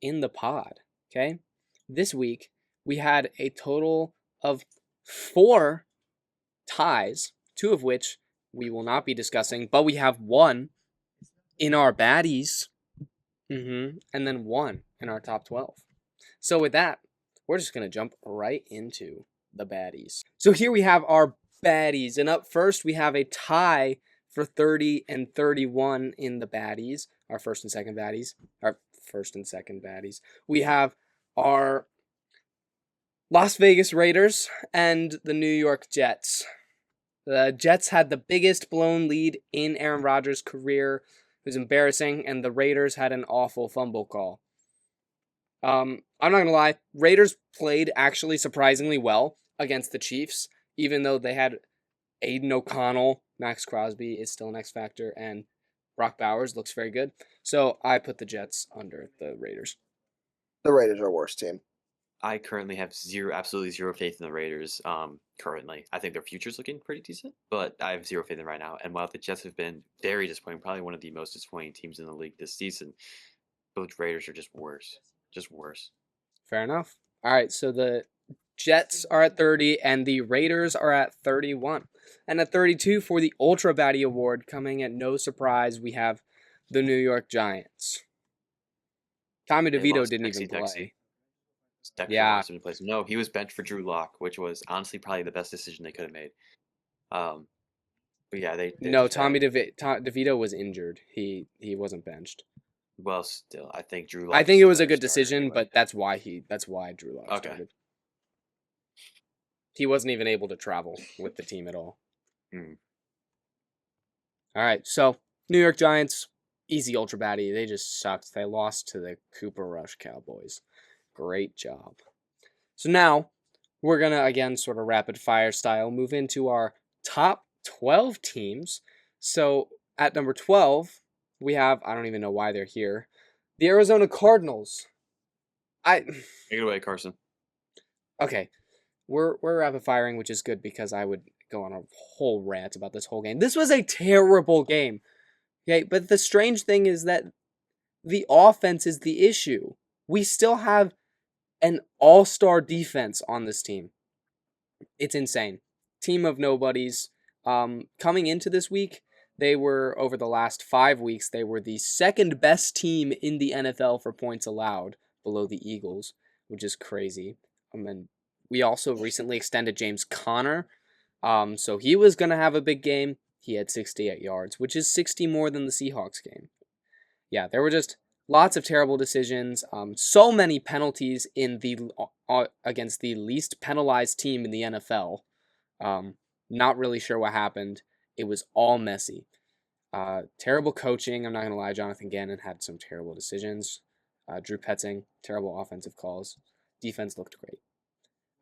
in the pod, okay? This week, we had a total of 4 ties, 2 of which we will not be discussing, but we have 1 in our baddies, and then 1 in our top 12. So with that, we're just going to jump right into the baddies. So here we have our baddies, and up first we have a tie for 30 and 31 in the baddies, our first and second baddies. We have our Las Vegas Raiders and the New York Jets. The Jets had the biggest blown lead in Aaron Rodgers' career. It was embarrassing, and the Raiders had an awful fumble call. I'm not going to lie. Raiders played actually surprisingly well against the Chiefs, even though they had Aiden O'Connell. Max Crosby is still an X factor, and Brock Bowers looks very good. So I put the Jets under the Raiders. The Raiders are a worse team. I currently have absolutely zero faith in the Raiders. Currently, I think their future's looking pretty decent, but I have zero faith in them right now. And while the Jets have been very disappointing, probably one of the most disappointing teams in the league this season, those Raiders are just worse, just worse. Fair enough. All right, so the Jets are at 30 and the Raiders are at 31. And at 32 for the Ultra Baddie Award, coming at no surprise, we have the New York Giants. Tommy They DeVito lost didn't even Dexy play. Dexy. Dexter Yeah, lost him in place. No, he was benched for Drew Lock, which was honestly probably the best decision they could have made. Um, but yeah, they no, just Tommy had. DeVito was injured. He wasn't benched. Well, still, I think Drew I Lock think is it the was a better good starter decision, anyway. but that's why Drew Lock Okay. started. He wasn't even able to travel with the team at all. Mm. All right, so New York Giants, easy Ultra Baddie. They just sucked. They lost to the Cooper Rush Cowboys. Great job. So now we're going to, again, sort of rapid fire style, move into our top 12 teams. So at number 12, we have, I don't even know why they're here, the Arizona Cardinals. Take it away, Carson. Okay, we're rapid firing, which is good because I would go on a whole rant about this whole game. This was a terrible game. Okay, but the strange thing is that the offense is the issue. We still have an all-star defense on this team. It's insane. Team of nobodies. Coming into this week, they were, over the last 5 weeks, they were the second best team in the NFL for points allowed, below the Eagles, which is crazy. And we also recently extended James Conner. So he was going to have a big game. He had 68 yards, which is 60 more than the Seahawks game. Yeah, there were just lots of terrible decisions. So many penalties in the against the least penalized team in the NFL. Not really sure what happened. It was all messy. Terrible coaching. I'm not gonna lie. Jonathan Gannon had some terrible decisions. Drew Petzing, terrible offensive calls. Defense looked great.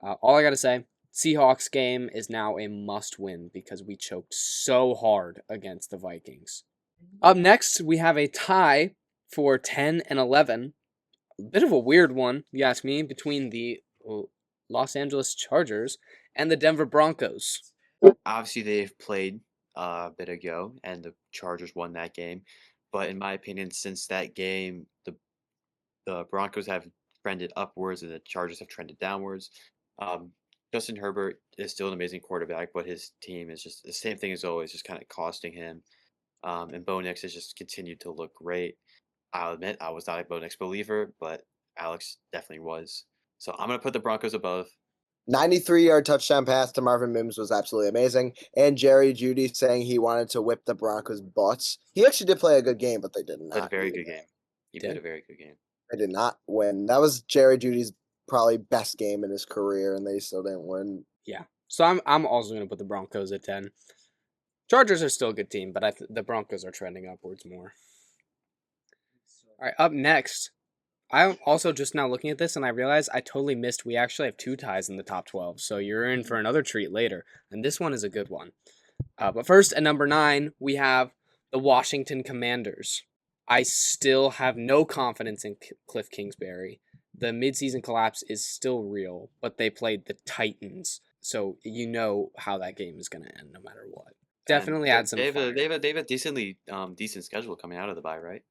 All I gotta say, Seahawks game is now a must-win because we choked so hard against the Vikings. Up next, we have a tie for 10 and 11. A bit of a weird one, you ask me, between the Los Angeles Chargers and the Denver Broncos. Obviously, they've played a bit ago, and the Chargers won that game. But in my opinion, since that game, the Broncos have trended upwards, and the Chargers have trended downwards. Um, Justin Herbert is still an amazing quarterback, but his team is just the same thing as always, just kind of costing him. And Bo Nix has just continued to look great. I'll admit I was not a Bo Nix believer, but Alex definitely was. So I'm gonna put the Broncos above. 93-yard touchdown pass to Marvin Mims was absolutely amazing. And Jerry Jeudy saying he wanted to whip the Broncos' butts. He actually did play a good game, but they did Played a not very win. good game. He played a very good game. They did not win. That was Jerry Jeudy's probably best game in his career, and they still didn't win. Yeah. So I'm also going to put the Broncos at 10. Chargers are still a good team, but the Broncos are trending upwards more. All right, up next, I'm also just now looking at this, and I realized I totally missed we actually have 2 ties in the top 12, so you're in for another treat later, and this one is a good one. But first, at number 9, we have the Washington Commanders. I still have no confidence in Cliff Kingsbury. The midseason collapse is still real, but they played the Titans, so you know how that game is going to end no matter what. Definitely add some fire. They have a decent schedule coming out of the bye, right?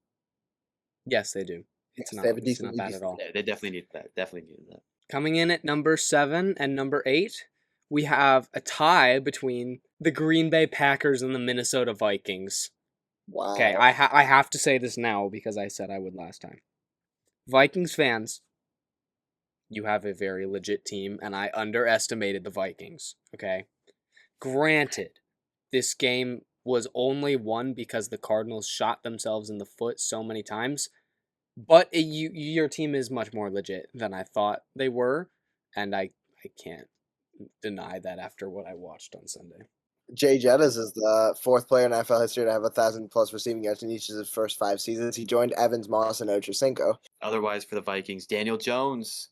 Yes, they do. Yes, they have a It's not decently bad at decent. all. Yeah, they definitely need that. Definitely needed that. Coming in at number 7 and number 8, we have a tie between the Green Bay Packers and the Minnesota Vikings. Wow. Okay, I have to say this now because I said I would last time. Vikings fans, you have a very legit team, and I underestimated the Vikings, okay? Granted, this game was only won because the Cardinals shot themselves in the foot so many times, but your team is much more legit than I thought they were, and I can't deny that after what I watched on Sunday. Jay Jettis is the fourth player in NFL history to have 1,000+ receiving yards in each of his first 5 seasons. He joined Evans, Moss, and Ochocinco, Otherwise, for the Vikings, Daniel Jones,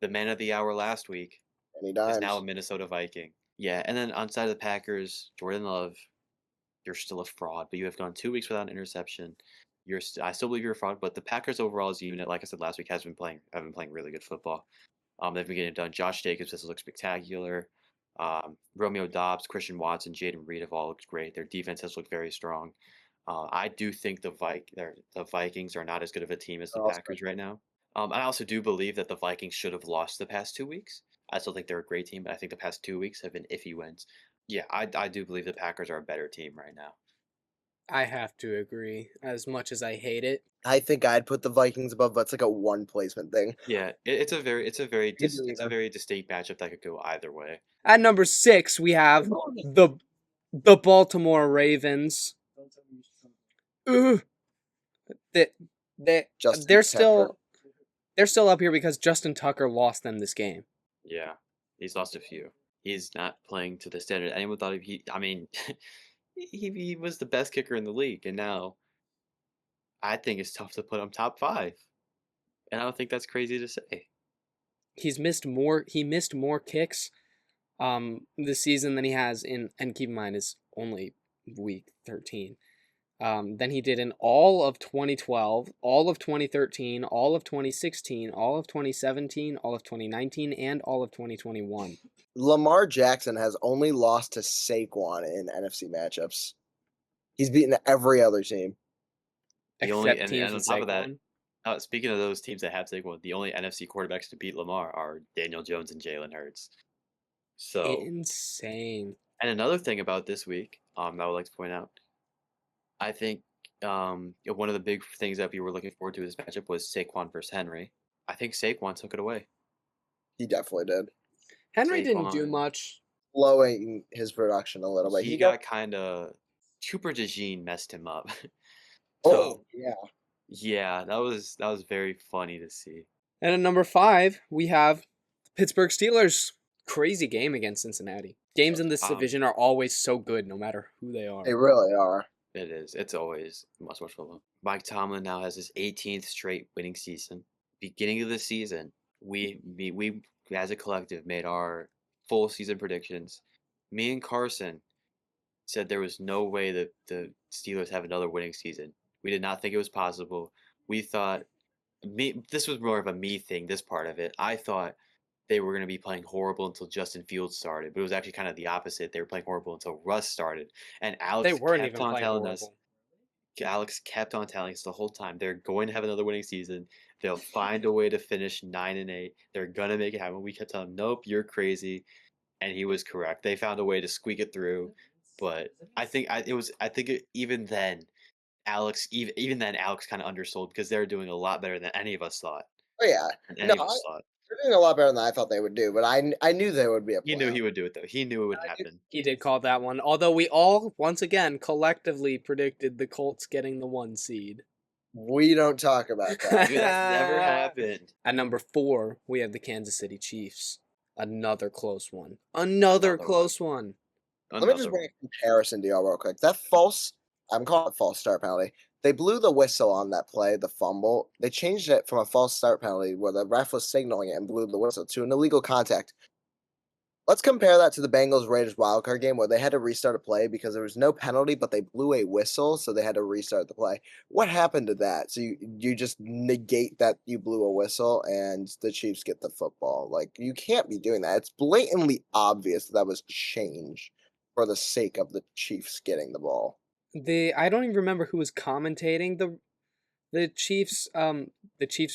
the man of the hour last week, and he is now dimes. a Minnesota Viking. Yeah, and then on side of the Packers, Jordan Love, you're still a fraud, but you have gone 2 weeks without an interception. I still believe you're a fraud, but the Packers overall as a unit, like I said last week, have been playing really good football. They've been getting it done. Josh Jacobs has looked spectacular. Romeo Dobbs, Christian Watson, Jaden Reed have all looked great. Their defense has looked very strong. I do think the Vikings are not as good of a team as the Packers right now. I also do believe that the Vikings should have lost the past 2 weeks. I still think they're a great team, but I think the past 2 weeks have been iffy wins. Yeah, I do believe the Packers are a better team right now. I have to agree. As much as I hate it, I think I'd put the Vikings above, but it's like a one placement thing. Yeah, it's a very Either it's a either. very distinct matchup that could go either way. at number 6 we have the Baltimore Ravens. Ugh. They, they Justin they're Tucker. still up here because Justin Tucker lost them this game. Yeah, he's lost a few. He's not playing to the standard anyone thought he. I mean, he was the best kicker in the league, and now I think it's tough to put him top 5, and I don't think that's crazy to say. He missed more kicks this season than he has in, and keep in mind it's only week 13. Than he did in all of 2012, all of 2013, all of 2016, all of 2017, all of 2019, and all of 2021. Lamar Jackson has only lost to Saquon in NFC matchups. He's beaten every other team. The only Except teams and on with top of that, Saquon. speaking of those teams that have Saquon, the only NFC quarterbacks to beat Lamar are Daniel Jones and Jalen Hurts. So, Insane. and another thing about this week, I would like to point out, I think one of the big things that we were looking forward to this matchup was Saquon versus Henry. I think Saquon took it away. He definitely did. Henry didn't do Saquon, much. Blowing his production a little bit. he got kind of Cooper DeJean messed him up. So yeah. yeah, that was very funny to see. And at number 5, we have Pittsburgh Steelers. Crazy game against Cincinnati. Games in this division are always so good, no matter who they are. They really are. It is. It's always must-watch football. Mike Tomlin now has his 18th straight winning season. Beginning of the season, we as a collective made our full season predictions. Me and Carson said there was no way that the Steelers have another winning season. We did not think it was possible. We thought this was more of a me thing, this part of it. I thought they were going to be playing horrible until Justin Fields started, but it was actually kind of the opposite. They were playing horrible until Russ started, and They weren't even playing horrible. Alex kept on telling us the whole time they're going to have another winning season. They'll find a way to finish 9-8. They're gonna make it happen. We kept telling him, "Nope, you're crazy," and he was correct. They found a way to squeak it through, but even then, Alex kind of undersold because they're doing a lot better than any of us thought. Oh yeah. And No, any of us thought. they're doing a lot better than I thought they would do, but I knew there would be a He playoff. knew he would do it though. He knew it would happen. He did call that one. Although we all, once again, collectively predicted the Colts getting the 1 seed. We don't talk about that. Dude, that's never happened. At number 4, we have the Kansas City Chiefs. Another close one. Another close one. Let me just bring a comparison to y'all real quick. That I'm calling it false start penalty. They blew the whistle on that play, the fumble. They changed it from a false start penalty where the ref was signaling it and blew the whistle to an illegal contact. Let's compare that to the Bengals Raiders wildcard game where they had to restart a play because there was no penalty, but they blew a whistle, so they had to restart the play. What happened to that? So you just negate that you blew a whistle and the Chiefs get the football. Like, you can't be doing that. It's blatantly obvious that was changed for the sake of the Chiefs getting the ball. I don't even remember who was commentating the Chiefs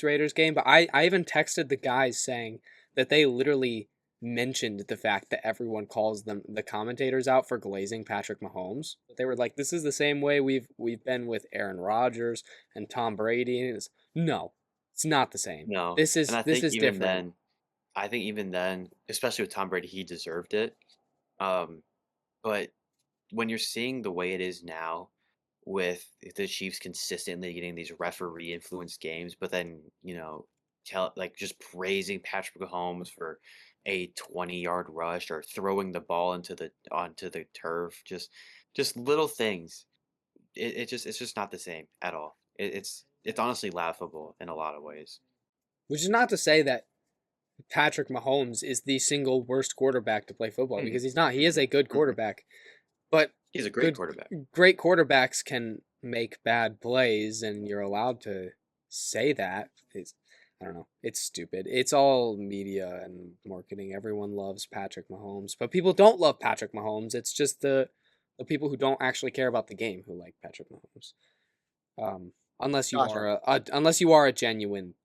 Raiders game, but I even texted the guys saying that they literally mentioned the fact that everyone calls them the commentators out for glazing Patrick Mahomes. They were like, "This is the same way we've been with Aaron Rodgers and Tom Brady." And no, it's not the same. No, this is and I think even different. then, especially with Tom Brady, he deserved it. But when you're seeing the way it is now, with the Chiefs consistently getting these referee influenced games, but then just praising Patrick Mahomes for a 20-yard rush or throwing the ball onto the turf. Just little things. It's just not the same at all. It's honestly laughable in a lot of ways. Which is not to say that Patrick Mahomes is the single worst quarterback to play football, Mhm. because he's not. He is a good quarterback, but He's a great quarterback. great quarterbacks can make bad plays, and you're allowed to say that. I don't know. It's stupid. It's all media and marketing. Everyone loves Patrick Mahomes, but people don't love Patrick Mahomes. It's just the people who don't actually care about the game who like Patrick Mahomes. Unless you Gotcha. are unless you are a genuine.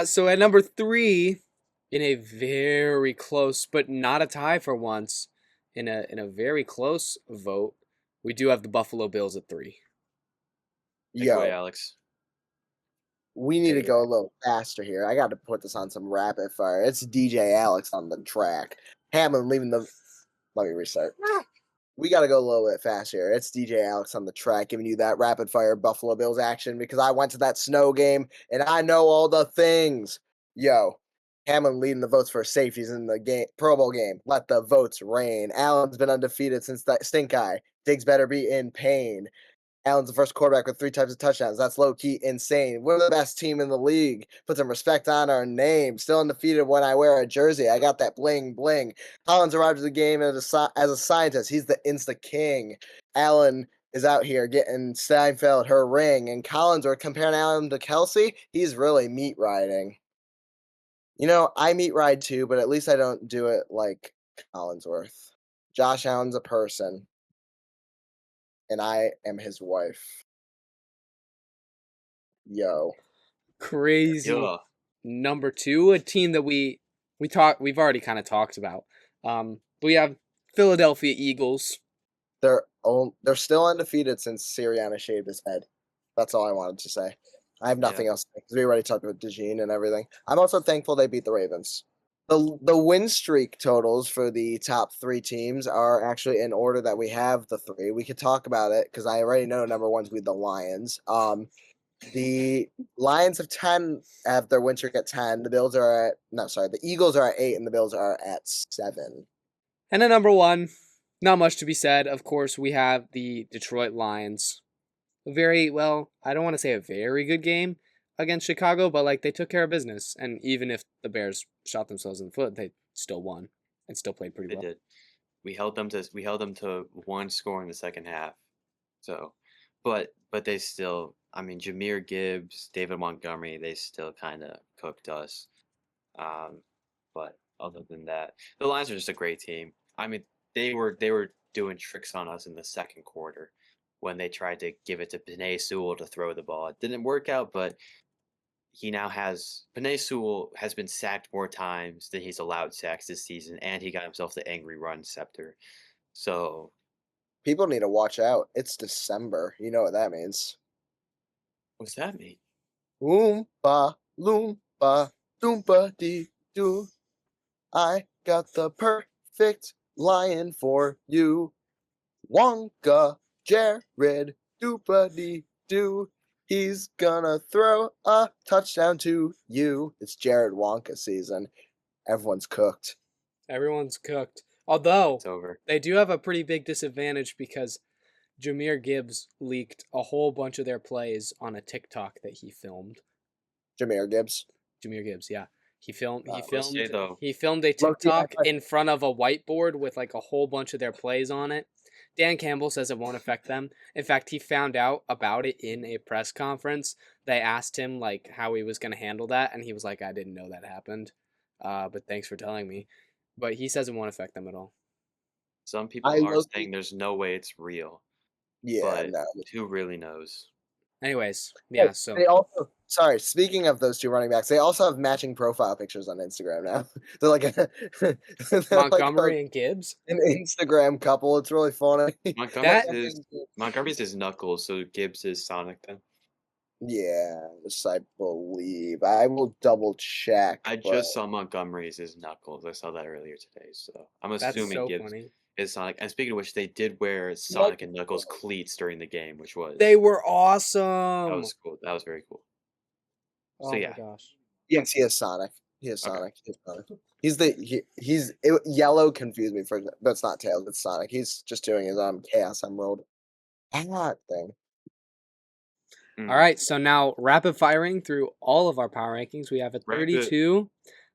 So at number 3, in a very close but not a tie for once, in a very close vote, we do have the Buffalo Bills at 3. Take it away, Yo, Alex. we need Take to it go away. a little faster here. I got to put this on some rapid fire. It's DJ Alex on the track. Hamlin leaving the. Let me restart. We got to go a little bit faster. It's DJ Alex on the track giving you that rapid fire Buffalo Bills action because I went to that snow game and I know all the things. Yo, Hamlin leading the votes for safeties in the game, Pro Bowl game. Let the votes rain. Allen's been undefeated since that stink eye. Diggs better be in pain. Allen's the first quarterback with 3 types of touchdowns. That's low key insane. We're the best team in the league. Put some respect on our name. Still undefeated when I wear a jersey. I got that bling bling. Collins arrived to the game as a scientist. He's the insta king. Allen is out here getting Steinfeld her ring, and Collins, or comparing Allen to Kelsey, he's really meat riding. I meat ride too, but at least I don't do it like Collinsworth. Josh Allen's a person, and I am his wife. Yo. Crazy. Yeah. Number 2, a team that we've already kind of talked about. We have Philadelphia Eagles. They're still undefeated since Sirianni shaved his head. That's all I wanted to say. I have nothing Yeah. else to say because we already talked about DeJean and everything. I'm also thankful they beat the Ravens. The win streak totals for the top 3 teams are actually in order that we have the 3. We could talk about it because I already know number 1's be the Lions. The Lions have their win streak at 10. The Eagles are at 8 and the Bills are at 7. And at number 1, not much to be said. Of course, we have the Detroit Lions. I don't want to say a very good game against Chicago, but they took care of business. And even if the Bears shot themselves in the foot, they still won and still played pretty They well. did. We held them to 1 score in the second half. So, but they still, I mean, Jameer Gibbs, David Montgomery, they still kind of cooked us. But other than that, the Lions are just a great team. I mean, they were doing tricks on us in the second quarter when they tried to give it to Penei Sewell to throw the ball. It didn't work out, but Penei Sewell has been sacked more times than he's allowed sacks this season, and he got himself the angry run scepter. So, People need to watch out. It's December. You know what that means. what's that mean? Oompa, loompa, doompa dee doo. I got the perfect lion for you. Wonka, Jared, doopa dee doo. He's gonna throw a touchdown to you. It's Jared Wonka season. Everyone's cooked. Everyone's cooked. Although, It's over. they do have a pretty big disadvantage because Jameer Gibbs leaked a whole bunch of their plays on a TikTok that he filmed. Jameer Gibbs. Jameer Gibbs, yeah. He filmed Wow. he Let's say filmed though, he filmed a Low-key, TikTok in front of a whiteboard with a whole bunch of their plays on it. Dan Campbell says it won't affect them. In fact, he found out about it in a press conference. They asked him how he was going to handle that, and he was like, "I didn't know that happened, but thanks for telling me." But he says it won't affect them at all. some people I are low-key, saying there's no way it's real, yeah, but no. who really knows? Anyways, Hey, yeah. So they also, sorry, speaking of those 2 running backs, they also have matching profile pictures on Instagram now. They're like they're Montgomery and Gibbs. an Instagram couple. It's really funny. Montgomery's That is Montgomery's is Knuckles, so Gibbs is Sonic then. Yeah, this I believe. I will double check, I but just saw Montgomery's is Knuckles. I saw that earlier today, so I'm that's assuming so Gibbs funny. is Sonic. And speaking of which, they did wear What? Sonic and Knuckles cleats during the game, which was They were that awesome. was cool. That was very cool. So Oh my yeah, gosh. Yes, he is Sonic. He is Okay. Sonic. He's yellow confused me for but it's not Tails, it's Sonic. He's just doing his Chaos Emerald thing. All right, so now rapid firing through all of our power rankings. We have at Rapid. 32,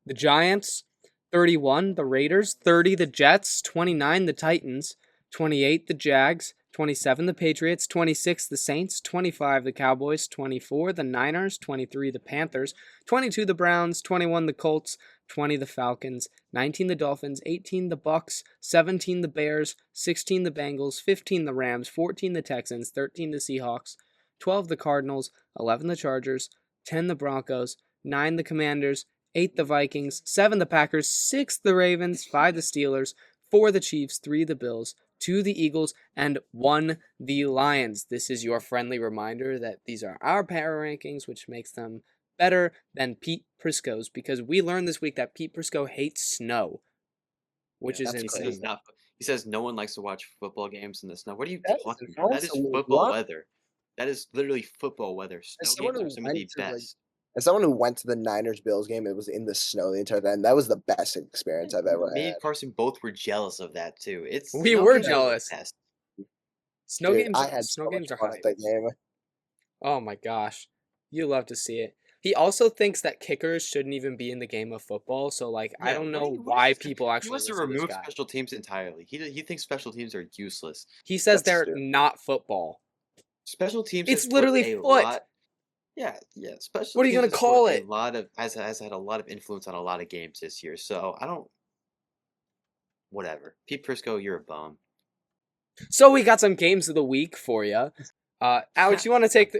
the Giants, 31, the Raiders, 30, the Jets, 29, the Titans, 28, the Jags, 27, the Patriots, 26, the Saints, 25, the Cowboys, 24, the Niners, 23, the Panthers, 22, the Browns, 21, the Colts, 20, the Falcons, 19, the Dolphins, 18, the Bucks, 17, the Bears, 16, the Bengals, 15, the Rams, 14, the Texans, 13, the Seahawks, 12 the Cardinals, 11 the Chargers, 10 the Broncos, 9 the Commanders, 8 the Vikings, 7 the Packers, 6 the Ravens, 5 the Steelers, 4 the Chiefs, 3 the Bills, 2 the Eagles, and 1 the Lions. This is your friendly reminder that these are our power rankings, which makes them better than Pete Prisco's, because we learned this week that Pete Prisco hates snow, which is That's insane. crazy. He says no one likes to watch football games in the snow. What are you That is talking an about? That is absolute football lie. weather. That is literally football weather. As Snow someone games are who some of went the to like best. as someone who went to the Niners Bills game, it was in the snow the entire time. That was the best experience I've ever Me had. and Carson both were jealous of that too. It's We snow were games are the jealous. best. Snow Dude, games I are had snow so much games are fun at hype. that game. Oh my gosh. You love to see it. He also thinks that kickers shouldn't even be in the game of football, so like I Yeah, don't what know do you, what why is people he actually wants to listen to this remove guy. special teams entirely. He thinks special teams are useless. He says That's they're stupid. not football. Special teams It's has put literally a foot. lot. Yeah. Special What are you teams gonna has put call a it? lot of has had a lot of influence on a lot of games this year. So I don't. Whatever. Pete Prisco, you're a bum. So we got some games of the week for you. Alex, you want to take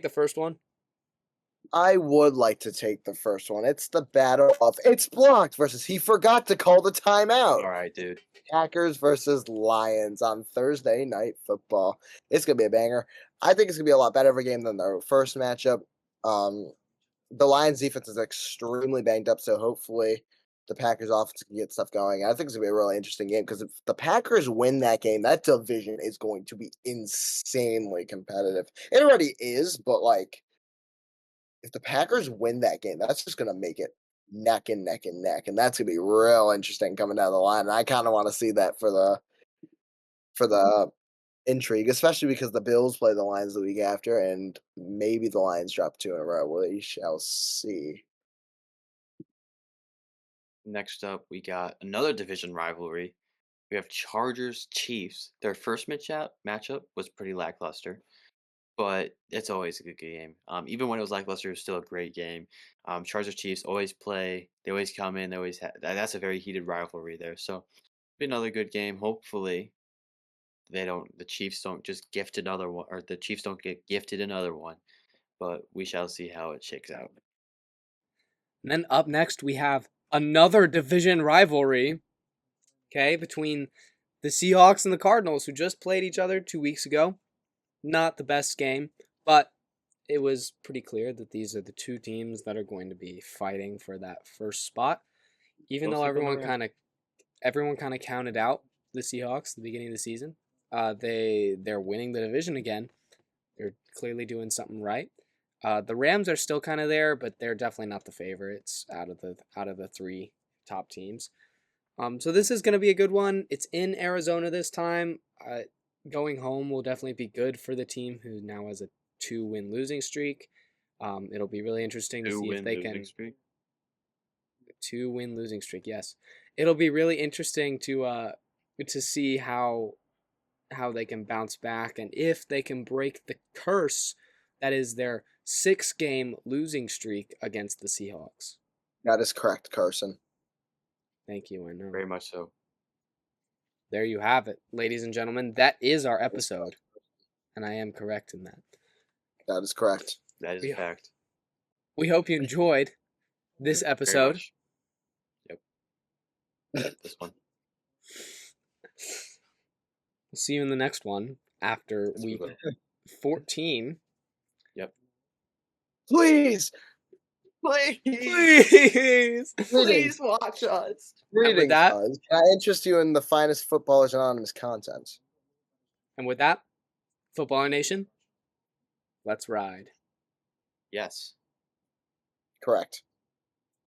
the first one? I would like to take the first one. It's the battle of it's blocked versus he forgot to call the timeout. All right, dude. Packers versus Lions on Thursday Night Football. It's gonna be a banger. I think it's gonna be a lot better of a game than the first matchup. The Lions defense is extremely banged up, so hopefully the Packers offense can get stuff going. I think it's gonna be a really interesting game because if the Packers win that game, that division is going to be insanely competitive. It already is, but like if the Packers win that game, that's just gonna make it neck and neck and neck, and that's gonna be real interesting coming down the line. And I kind of want to see that for the intrigue, especially because the Bills play the Lions the week after, and maybe the Lions drop 2 in a row. We shall see. Next up, we got another division rivalry. We have Chargers Chiefs. Their first matchup was pretty lackluster, but it's always a good game. Even when it was lackluster, it was still a great game. Chargers Chiefs always play. They always come in. They always that's a very heated rivalry there. So, be another good game. Hopefully, the Chiefs don't just gift another one, or the Chiefs don't get gifted another one. But we shall see how it shakes out. And then up next we have another division rivalry. Okay, between the Seahawks and the Cardinals, who just played each other 2 weeks ago. Not the best game, but it was pretty clear that these are the two teams that are going to be fighting for that first spot. Even though Both of them are everyone kind of counted out the Seahawks at the beginning of the season, they're winning the division again. They're clearly doing something right. The Rams are still kind of there, but they're definitely not the favorites out of the three top teams. So this is going to be a good one. It's in Arizona this time. Going home will definitely be good for the team who now has a 2-win losing streak. It'll be really interesting to see if they can 2-win losing streak. Yes, it'll be really interesting to see how they can bounce back and if they can break the curse that is their 6-game losing streak against the Seahawks. That is correct, Carson. Thank you. I know. very much so. There you have it, ladies and gentlemen. That is our episode, and I am correct in that. That is correct. That is a fact. We hope you enjoyed this Very episode. much. Yep. This one. We'll see you in the next one after Yes, we week will. 14. Yep. Please, Please! Greetings. watch us. greetings, that- Buzz. Can I interest you in the finest Footballers Anonymous content? And with that, Footballer Nation, let's ride. Yes. Correct.